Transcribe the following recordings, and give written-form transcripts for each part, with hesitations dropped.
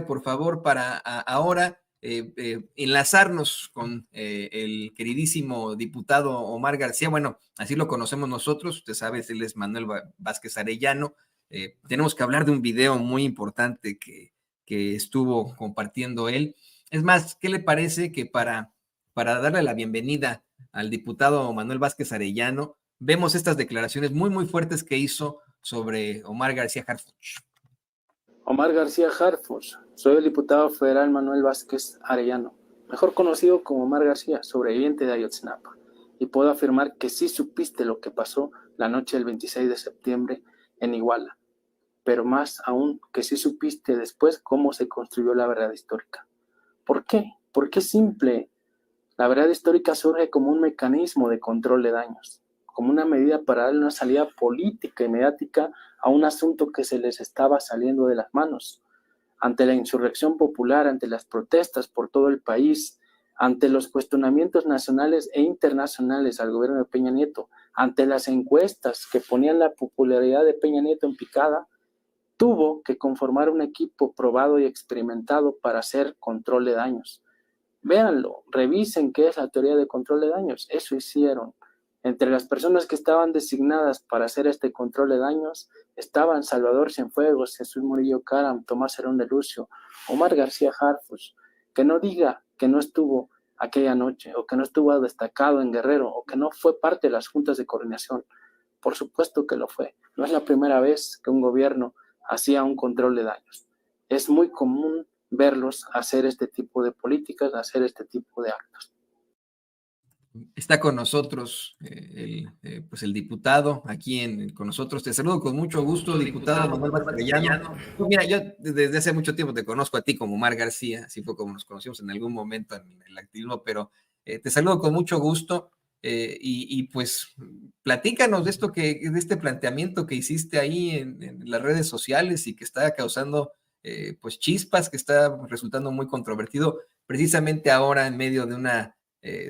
por favor, para ahora enlazarnos con el queridísimo diputado Omar García. Bueno, así lo conocemos nosotros. Usted sabe, él es Manuel Vázquez Arellano. Tenemos que hablar de un video muy importante que estuvo compartiendo él. Es más, ¿qué le parece que para darle la bienvenida al diputado Manuel Vázquez Arellano, vemos estas declaraciones muy, muy fuertes que hizo sobre Omar García Harfuch? Omar García Harfuch, soy el diputado federal Manuel Vázquez Arellano, mejor conocido como Omar García, sobreviviente de Ayotzinapa, y puedo afirmar que sí supiste lo que pasó la noche del 26 de septiembre en Iguala, pero más aún que sí supiste después cómo se construyó la verdad histórica. ¿Por qué? Porque es simple. La verdad histórica surge como un mecanismo de control de daños, como una medida para darle una salida política y mediática a un asunto que se les estaba saliendo de las manos. Ante la insurrección popular, ante las protestas por todo el país, ante los cuestionamientos nacionales e internacionales al gobierno de Peña Nieto, ante las encuestas que ponían la popularidad de Peña Nieto en picada, tuvo que conformar un equipo probado y experimentado para hacer control de daños. Véanlo, revisen qué es la teoría de control de daños. Eso hicieron. Entre las personas que estaban designadas para hacer este control de daños estaban Salvador Cienfuegos, Jesús Murillo Caram, Tomás Herón de Lucio, Omar García Harfuch. Que no diga que no estuvo aquella noche, o que no estuvo destacado en Guerrero, o que no fue parte de las juntas de coordinación. Por supuesto que lo fue. No es la primera vez que un gobierno hacía un control de daños. Es muy común verlos hacer este tipo de políticas, hacer este tipo de actos. Está con nosotros pues el diputado aquí con nosotros. Te saludo con mucho gusto, diputado Manuel Vázquez Arellano. Pues mira, yo desde hace mucho tiempo te conozco a ti como Omar García, así fue como nos conocimos en algún momento en el activismo, pero te saludo con mucho gusto y pues platícanos de esto de este planteamiento que hiciste ahí en las redes sociales y que está causando pues chispas, que está resultando muy controvertido precisamente ahora en medio de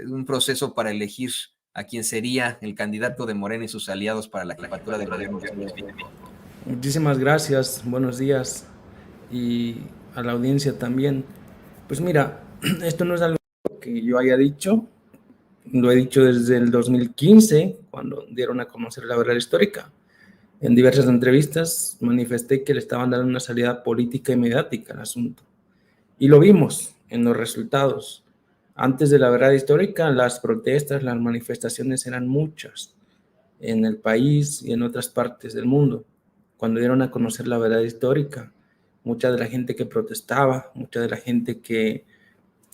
un proceso para elegir a quien sería el candidato de Morena y sus aliados para la jefatura del gobierno. Muchísimas gracias, buenos días, y a la audiencia también. Pues mira, esto no es algo que yo haya dicho, lo he dicho desde el 2015, cuando dieron a conocer la verdad histórica. En diversas entrevistas manifesté que le estaban dando una salida política y mediática al asunto. Y lo vimos en los resultados. Antes de la verdad histórica, las protestas, las manifestaciones eran muchas en el país y en otras partes del mundo. Cuando dieron a conocer la verdad histórica, mucha de la gente que protestaba, mucha de la gente que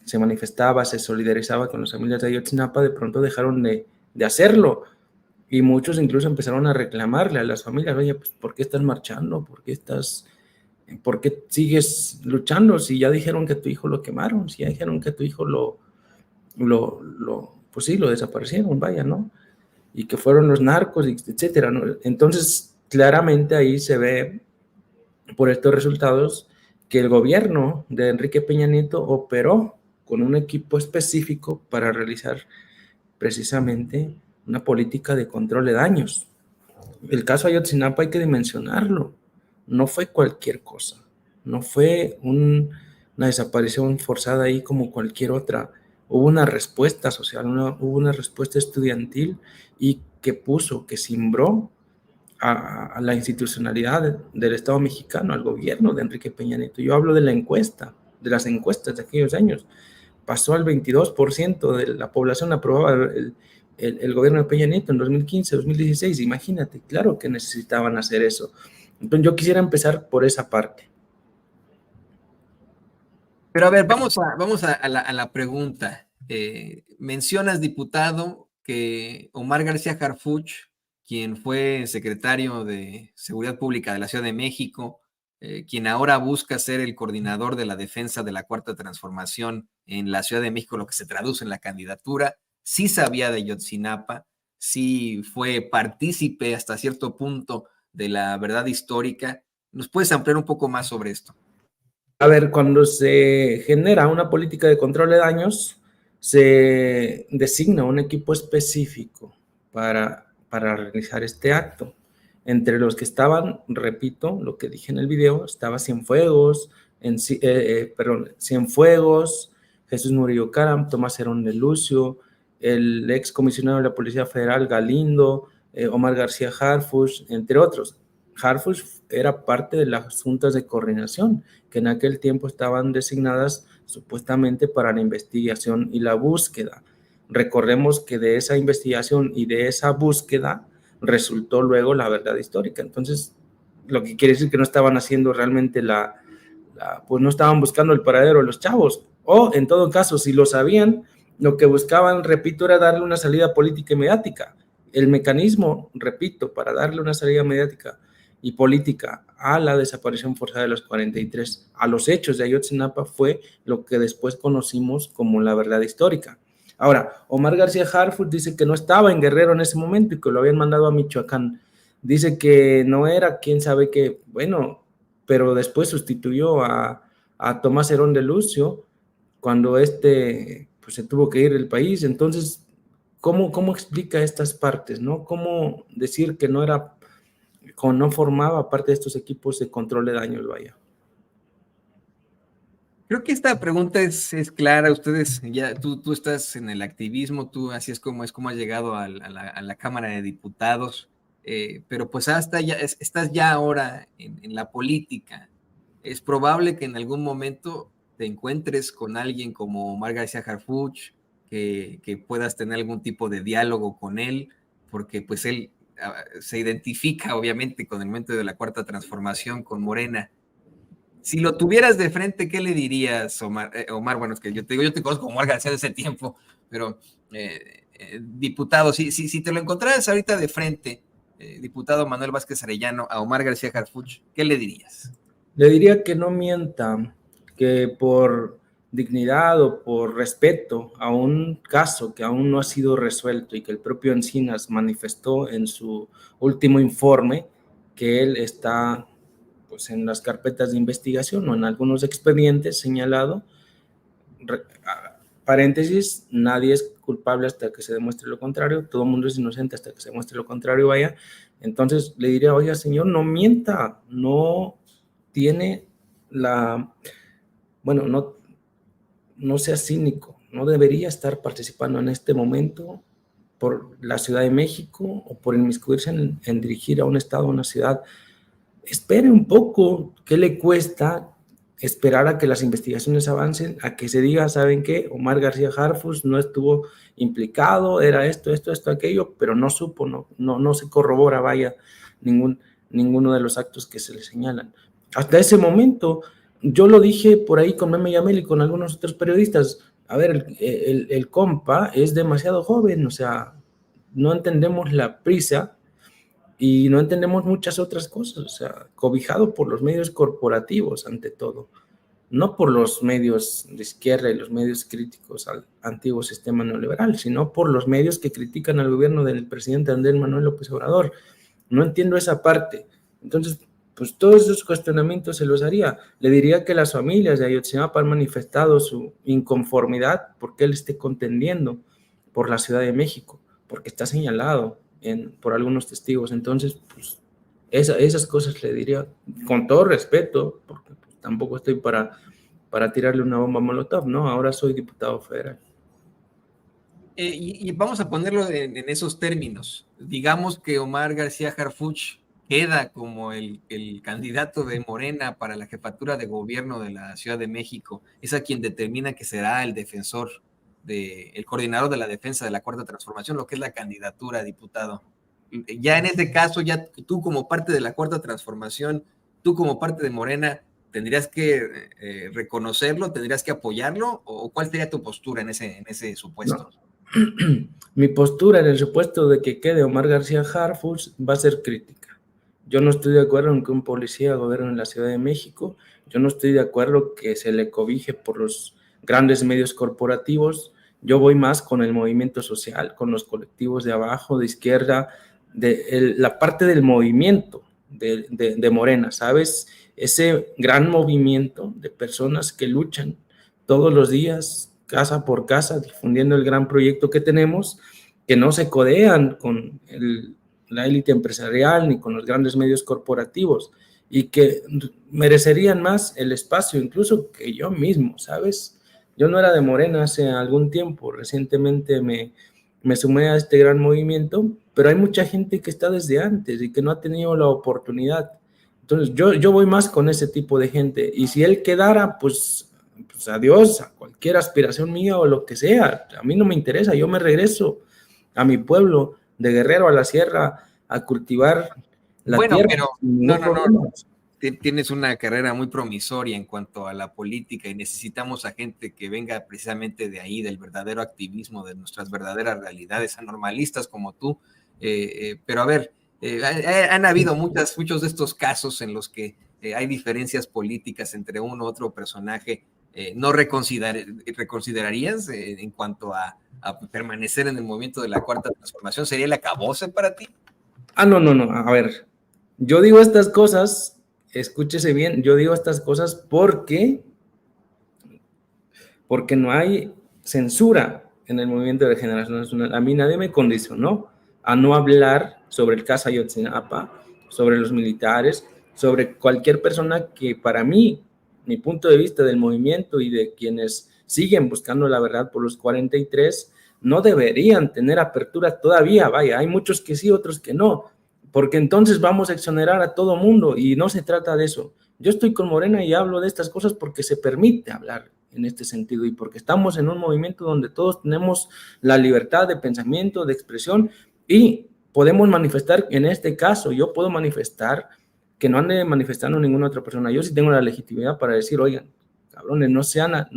se manifestaba, se solidarizaba con las familias de Ayotzinapa, de pronto dejaron de hacerlo. Y muchos incluso empezaron a reclamarle a las familias: oye, pues, ¿por qué estás marchando? ¿Por qué sigues luchando? Si ya dijeron que tu hijo lo quemaron, si ya dijeron que tu hijo pues sí, lo desaparecieron, vaya, ¿no? Y que fueron los narcos, etcétera, ¿no? Entonces, claramente ahí se ve, por estos resultados, que el gobierno de Enrique Peña Nieto operó con un equipo específico para realizar precisamente una política de control de daños. El caso Ayotzinapa hay que dimensionarlo. No fue cualquier cosa. No fue una desaparición forzada ahí como cualquier otra. Hubo una respuesta social, hubo una respuesta estudiantil y que cimbró a la institucionalidad del Estado mexicano, al gobierno de Enrique Peña Nieto. Yo hablo de las encuestas de aquellos años. Pasó al 22% de la población aprobaba el gobierno de Peña Nieto en 2015, 2016. Imagínate, claro que necesitaban hacer eso. Entonces yo quisiera empezar por esa parte. Pero a ver, vamos a la pregunta. Mencionas, diputado, que Omar García Harfuch, quien fue secretario de Seguridad Pública de la Ciudad de México, quien ahora busca ser el coordinador de la defensa de la Cuarta Transformación en la Ciudad de México, lo que se traduce en la candidatura, sí sabía de Ayotzinapa, sí fue partícipe hasta cierto punto de la verdad histórica. ¿Nos puedes ampliar un poco más sobre esto? A ver, cuando se genera una política de control de daños, se designa un equipo específico para realizar este acto. Entre los que estaban, repito, lo que dije en el video, estaba Cienfuegos, Cienfuegos, Jesús Murillo Caram, Tomás Herón de Lucio, el ex comisionado de la Policía Federal Galindo, Omar García Harfuch, entre otros. Harfuch era parte de las juntas de coordinación que en aquel tiempo estaban designadas supuestamente para la investigación y la búsqueda. Recordemos que de esa investigación y de esa búsqueda resultó luego la verdad histórica. Entonces, lo que quiere decir que no estaban haciendo realmente pues no estaban buscando el paradero de los chavos, o en todo caso, si lo sabían, lo que buscaban, repito, era darle una salida política y mediática. El mecanismo, repito, para darle una salida mediática y política a la desaparición forzada de los 43, a los hechos de Ayotzinapa, fue lo que después conocimos como la verdad histórica. Ahora, Omar García Harfuch dice que no estaba en Guerrero en ese momento y que lo habían mandado a Michoacán. Dice que no era, quién sabe qué, bueno, pero después sustituyó a Tomás Herón de Lucio cuando pues, se tuvo que ir del país. Entonces, ¿cómo explica estas partes, no? ¿Cómo decir que no formaba parte de estos equipos de control de daños, vaya? Creo que esta pregunta es clara. Ustedes, tú estás en el activismo, tú así es como has llegado a la Cámara de Diputados, pero pues estás ya ahora en la política. Es probable que en algún momento te encuentres con alguien como Omar García Harfuch, que puedas tener algún tipo de diálogo con él, porque pues él se identifica obviamente con el momento de la Cuarta Transformación, con Morena. Si lo tuvieras de frente, ¿qué le dirías, Omar? Omar, bueno, es que yo te conozco como Omar García de ese tiempo, pero diputado, si te lo encontraras ahorita de frente, diputado Manuel Vázquez Arellano, a Omar García Harfuch, ¿qué le dirías? Le diría que no mienta, que por dignidad o por respeto a un caso que aún no ha sido resuelto y que el propio Encinas manifestó en su último informe, que él está pues en las carpetas de investigación o en algunos expedientes señalado, paréntesis, nadie es culpable hasta que se demuestre lo contrario, todo el mundo es inocente hasta que se demuestre lo contrario, vaya. Entonces le diría, oiga señor, no mienta, no tiene no sea cínico, no debería estar participando en este momento por la Ciudad de México o por inmiscuirse en dirigir a un estado, a una ciudad. Espere un poco, ¿qué le cuesta esperar a que las investigaciones avancen, a que se diga, ¿saben qué? Omar García Harfuch no estuvo implicado, era esto, aquello, pero no supo, no se corrobora, vaya, ninguno de los actos que se le señalan. Hasta ese momento, yo lo dije por ahí con Meme Yamel y con algunos otros periodistas, a ver, el compa es demasiado joven, o sea, no entendemos la prisa y no entendemos muchas otras cosas, o sea, cobijado por los medios corporativos ante todo, no por los medios de izquierda y los medios críticos al antiguo sistema neoliberal, sino por los medios que critican al gobierno del presidente Andrés Manuel López Obrador. No entiendo esa parte. Entonces, pues todos esos cuestionamientos se los haría. Le diría que las familias de Ayotzinapa han manifestado su inconformidad porque él esté contendiendo por la Ciudad de México, porque está señalado por algunos testigos. Entonces, pues esas cosas le diría con todo respeto, porque pues, tampoco estoy para tirarle una bomba molotov, ¿no? Ahora soy diputado federal. Y vamos a ponerlo en esos términos. Digamos que Omar García Harfuch queda como el candidato de Morena para la jefatura de gobierno de la Ciudad de México. Es a quien determina que será el defensor, el coordinador de la defensa de la Cuarta Transformación, lo que es la candidatura a diputado. Ya en este caso, ya tú como parte de la Cuarta Transformación, tú como parte de Morena, ¿tendrías que reconocerlo, tendrías que apoyarlo? ¿O cuál sería tu postura en ese supuesto? No. Mi postura en el supuesto de que quede Omar García Harfuch va a ser crítica. Yo no estoy de acuerdo en que un policía gobierne en la Ciudad de México. Yo no estoy de acuerdo que se le cobije por los grandes medios corporativos. Yo voy más con el movimiento social, con los colectivos de abajo, de izquierda, la parte del movimiento de Morena, ¿sabes? Ese gran movimiento de personas que luchan todos los días, casa por casa, difundiendo el gran proyecto que tenemos, que no se codean con la élite empresarial ni con los grandes medios corporativos y que merecerían más el espacio incluso que yo mismo, ¿sabes? Yo no era de Morena hace algún tiempo, recientemente me sumé a este gran movimiento, pero hay mucha gente que está desde antes y que no ha tenido la oportunidad. Entonces yo voy más con ese tipo de gente, y si él quedara, pues adiós a cualquier aspiración mía o lo que sea, a mí no me interesa, yo me regreso a mi pueblo de Guerrero a la sierra a cultivar la Bueno, tierra pero sin no, ningún no, no. problema. Tienes una carrera muy promisoria en cuanto a la política y necesitamos a gente que venga precisamente de ahí, del verdadero activismo, de nuestras verdaderas realidades, anormalistas como tú. Pero a ver, han habido muchos de estos casos en los que hay diferencias políticas entre uno u otro personaje. ¿No reconsiderarías en cuanto a permanecer en el movimiento de la Cuarta Transformación? ¿Sería el acabose para ti? No, a ver, yo digo estas cosas, escúchese bien, yo digo estas cosas porque no hay censura en el movimiento de regeneración nacional. A mí nadie me condicionó a no hablar sobre el caso Ayotzinapa, sobre los militares, sobre cualquier persona que para mí, mi punto de vista del movimiento y de quienes siguen buscando la verdad por los 43, no deberían tener apertura todavía. Vaya, hay muchos que sí, otros que no, porque entonces vamos a exonerar a todo mundo y no se trata de eso. Yo estoy con Morena y hablo de estas cosas porque se permite hablar en este sentido y porque estamos en un movimiento donde todos tenemos la libertad de pensamiento, de expresión, y podemos manifestar. En este caso yo puedo manifestar que no ande manifestando ninguna otra persona. Yo sí tengo la legitimidad para decir, oigan, cabrones, no seamos,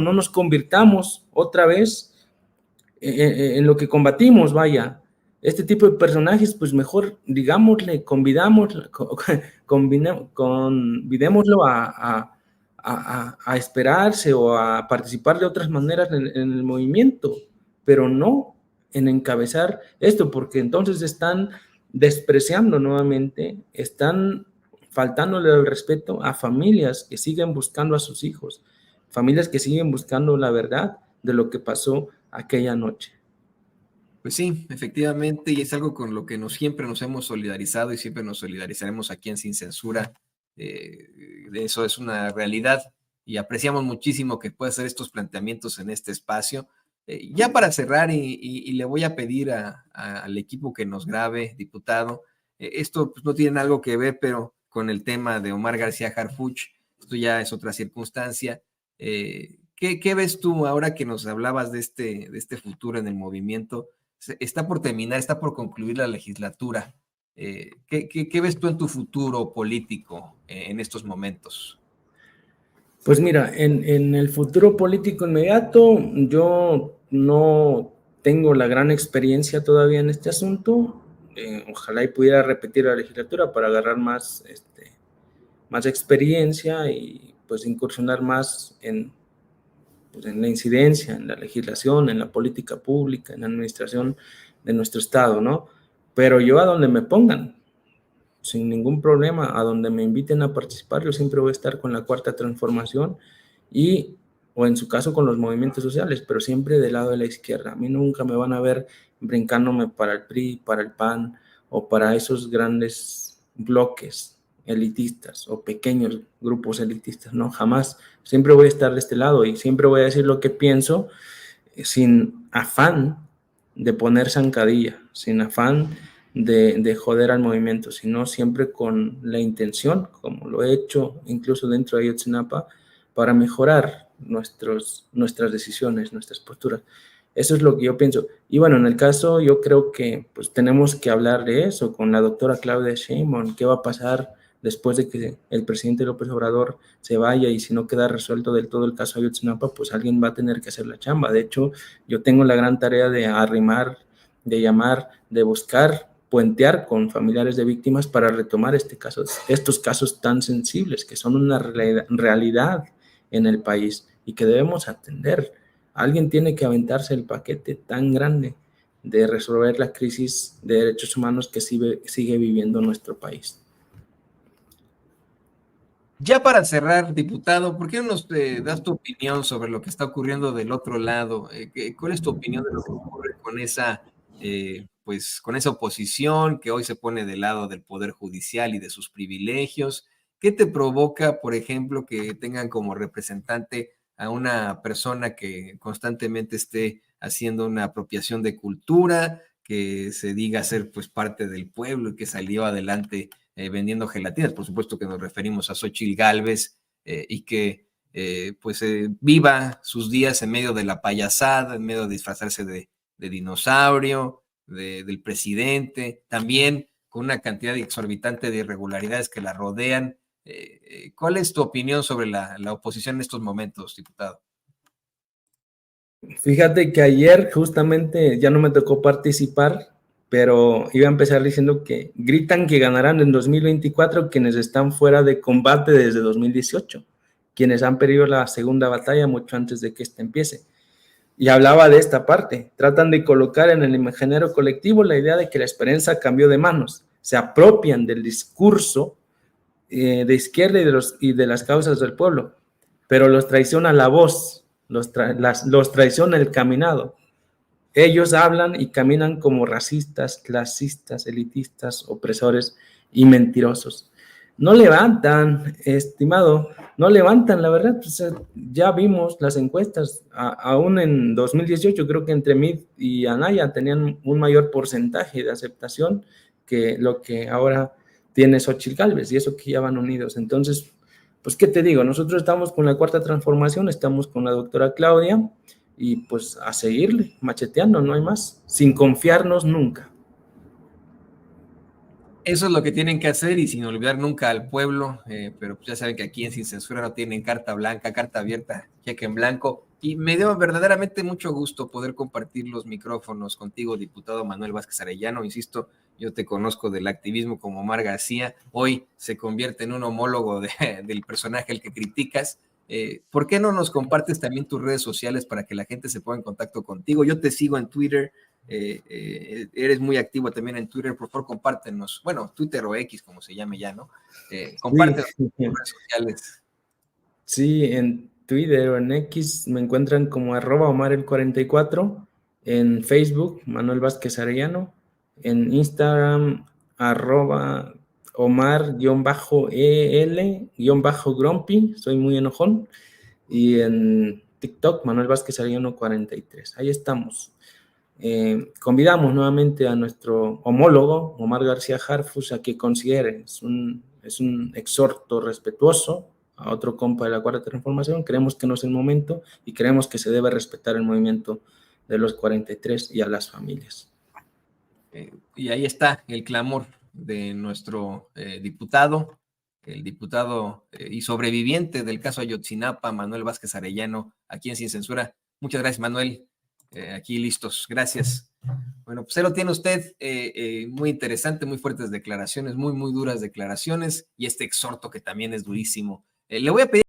no nos convirtamos otra vez en lo que combatimos, vaya. Este tipo de personajes, pues mejor digámosle, convidémoslo a esperarse o a participar de otras maneras en el movimiento, pero no en encabezar esto, porque entonces están despreciando nuevamente, están faltándole el respeto a familias que siguen buscando a sus hijos, familias que siguen buscando la verdad de lo que pasó aquella noche. Pues sí, efectivamente, y es algo con lo que siempre nos hemos solidarizado y siempre nos solidarizaremos aquí en Sin Censura. Eso es una realidad y apreciamos muchísimo que pueda hacer estos planteamientos en este espacio. Ya para cerrar, y le voy a pedir al equipo que nos grabe, diputado, esto pues, no tiene algo que ver, pero con el tema de Omar García Harfuch, esto ya es otra circunstancia. ¿Qué ves tú ahora que nos hablabas de este futuro en el movimiento? Está por terminar, está por concluir la legislatura. ¿Qué ves tú en tu futuro político en estos momentos? Pues mira, en el futuro político inmediato, yo no tengo la gran experiencia todavía en este asunto. Ojalá y pudiera repetir la legislatura para agarrar más experiencia y pues incursionar más pues, en la incidencia, en la legislación, en la política pública, en la administración de nuestro estado, ¿no? Pero yo a donde me pongan, sin ningún problema, a donde me inviten a participar, yo siempre voy a estar con la Cuarta Transformación o en su caso con los movimientos sociales, pero siempre del lado de la izquierda. A mí nunca me van a ver brincándome para el PRI, para el PAN o para esos grandes bloques elitistas o pequeños grupos elitistas, no, jamás. Siempre voy a estar de este lado y siempre voy a decir lo que pienso sin afán de poner zancadilla, sin afán de joder al movimiento, sino siempre con la intención, como lo he hecho incluso dentro de Ayotzinapa, para mejorar nuestras decisiones, nuestras posturas. Eso es lo que yo pienso. Y bueno, en el caso, yo creo que pues tenemos que hablar de eso con la doctora Claudia Sheinbaum. ¿Qué va a pasar después de que el presidente López Obrador se vaya y si no queda resuelto del todo el caso Ayotzinapa, pues alguien va a tener que hacer la chamba? De hecho, yo tengo la gran tarea de arrimar, de llamar, de buscar, puentear con familiares de víctimas para retomar estos casos tan sensibles que son una realidad en el país y que debemos atender. Alguien tiene que aventarse el paquete tan grande de resolver la crisis de derechos humanos que sigue viviendo nuestro país. Ya para cerrar, diputado, ¿por qué no nos das tu opinión sobre lo que está ocurriendo del otro lado? ¿Cuál es tu opinión de lo que ocurre con esa pues con esa oposición que hoy se pone del lado del Poder Judicial y de sus privilegios. ¿Qué te provoca, por ejemplo, que tengan como representante a una persona que constantemente esté haciendo una apropiación de cultura, que se diga ser pues parte del pueblo y que salió adelante vendiendo gelatinas? Por supuesto que nos referimos a Xóchitl Gálvez, y que viva sus días en medio de la payasada, en medio de disfrazarse de dinosaurio, del presidente, también con una cantidad exorbitante de irregularidades que la rodean. ¿Cuál es tu opinión sobre la oposición en estos momentos, diputado? Fíjate que ayer justamente ya no me tocó participar, pero iba a empezar diciendo que gritan que ganarán en 2024 quienes están fuera de combate desde 2018, quienes han perdido la segunda batalla mucho antes de que esta empiece. Y hablaba de esta parte, tratan de colocar en el imaginario colectivo la idea de que la esperanza cambió de manos, se apropian del discurso de izquierda y de las causas del pueblo, pero los traiciona la voz, los traiciona el caminado. Ellos hablan y caminan como racistas, clasistas, elitistas, opresores y mentirosos. No levantan, estimado, no levantan, la verdad, pues ya vimos las encuestas, aún en 2018 creo que entre Mid y Anaya tenían un mayor porcentaje de aceptación que lo que ahora tiene Xóchitl Gálvez, y eso que ya van unidos. Entonces, pues, ¿qué te digo? Nosotros estamos con la Cuarta Transformación, estamos con la doctora Claudia, y pues a seguirle, macheteando, no hay más, sin confiarnos nunca. Eso es lo que tienen que hacer y sin olvidar nunca al pueblo, pero pues ya saben que aquí en Sin Censura no tienen carta blanca, carta abierta, cheque en blanco, y me dio verdaderamente mucho gusto poder compartir los micrófonos contigo, diputado Manuel Vázquez Arellano. Insisto, yo te conozco del activismo como Omar García, hoy se convierte en un homólogo del personaje al que criticas. ¿Por qué no nos compartes también tus redes sociales para que la gente se ponga en contacto contigo? Yo te sigo en Twitter, eres muy activo también en Twitter, por favor compártenos, bueno, Twitter o X como se llame ya, ¿no? Compártenos tus redes sociales. Sí, en Twitter o en X me encuentran como @OmarEl44, en Facebook Manuel Vázquez Arellano, en Instagram @Omar_EL_Grumpy, soy muy enojón, y en TikTok Manuel Vázquez Arellano 43. Ahí estamos. Convidamos nuevamente a nuestro homólogo, Omar García Harfuch, a que considere, es un exhorto respetuoso a otro compa de la Cuarta Transformación. Creemos que no es el momento y creemos que se debe respetar el movimiento de los 43 y a las familias. Y ahí está el clamor de nuestro diputado, el diputado y sobreviviente del caso Ayotzinapa, Manuel Vázquez Arellano, aquí en Sin Censura. Muchas gracias, Manuel. Aquí listos, gracias. Bueno, pues ahí lo tiene usted, muy interesante, muy fuertes declaraciones, muy duras declaraciones, y este exhorto que también es durísimo. Le voy a pedir